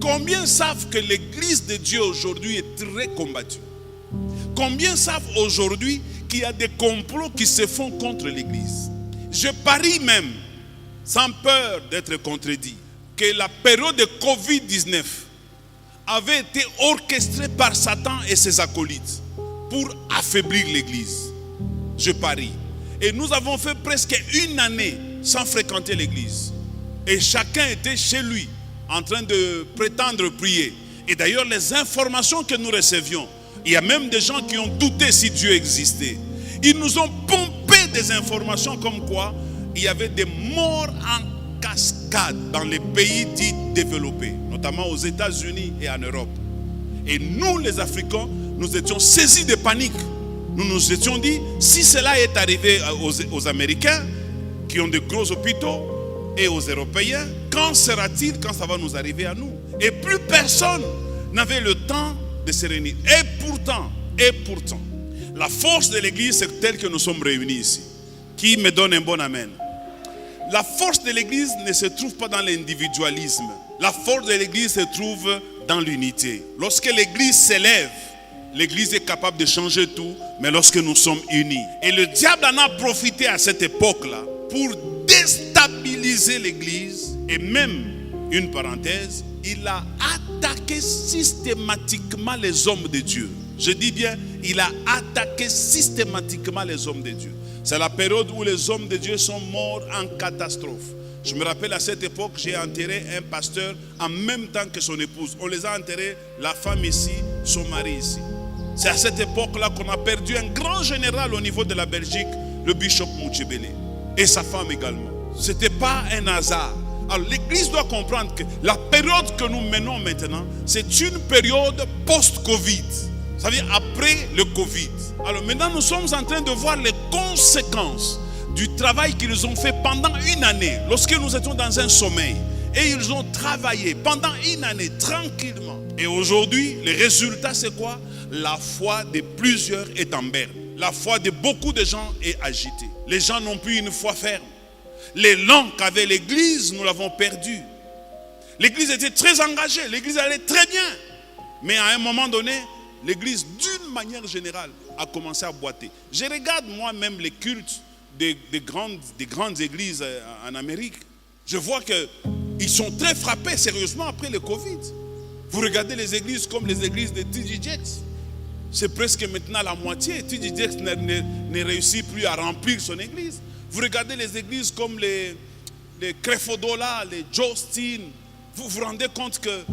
Combien savent que l'église de Dieu aujourd'hui est très combattue? Combien savent aujourd'hui qu'il y a des complots qui se font contre l'église? Je parie même, sans peur d'être contredit, que la période de Covid-19 avait été orchestrée par Satan et ses acolytes pour affaiblir l'église. Je parie. Et nous avons fait presque une année sans fréquenter l'église. Et chacun était chez lui en train de prétendre prier. Et d'ailleurs, les informations que nous recevions, il y a même des gens qui ont douté si Dieu existait. Ils nous ont pompé des informations comme quoi il y avait des morts en cascade dans les pays dits développés, notamment aux États-Unis et en Europe. Et nous, les Africains, nous étions saisis de panique. Nous nous étions dit, si cela est arrivé aux Américains, qui ont de gros hôpitaux, et aux Européens, quand sera-t-il quand ça va nous arriver à nous? Et plus personne n'avait le temps de se réunir. Et pourtant, la force de l'église, c'est telle que nous sommes réunis ici. Qui me donne un bon amen? La force de l'église ne se trouve pas dans l'individualisme. La force de l'église se trouve dans l'unité. Lorsque l'église s'élève, l'église est capable de changer tout, mais lorsque nous sommes unis. Et le diable en a profité à cette époque-là pour déstabiliser l'église. Et même, une parenthèse, il a attaqué systématiquement les hommes de Dieu. Je dis bien, il a attaqué systématiquement les hommes de Dieu. C'est la période où les hommes de Dieu sont morts en catastrophe. Je me rappelle à cette époque, j'ai enterré un pasteur en même temps que son épouse. On les a enterrés, la femme ici, son mari ici. C'est à cette époque-là qu'on a perdu un grand général au niveau de la Belgique, le bishop Mouchebele, et sa femme également. Ce n'était pas un hasard. Alors l'église doit comprendre que la période que nous menons maintenant, c'est une période post-Covid. Ça veut dire après le Covid. Alors maintenant nous sommes en train de voir les conséquences du travail qu'ils ont fait pendant une année, lorsque nous étions dans un sommeil. Et ils ont travaillé pendant une année tranquillement. Et aujourd'hui, le résultat c'est quoi? La foi de plusieurs est en berne. La foi de beaucoup de gens est agitée. Les gens n'ont plus une foi ferme. L'élan qu'avait l'église, nous l'avons perdu. L'église était très engagée, l'église allait très bien. Mais à un moment donné, l'église, d'une manière générale, a commencé à boiter. Je regarde moi-même les cultes des grandes églises en Amérique. Je vois qu'ils sont très frappés sérieusement après le Covid. Vous regardez les églises comme les églises de T.D. Jakes. C'est presque maintenant la moitié. T.D. Jakes ne réussit plus à remplir son église. Vous regardez les églises comme les Creflo Dollar, les Joe Steen. Vous vous rendez compte que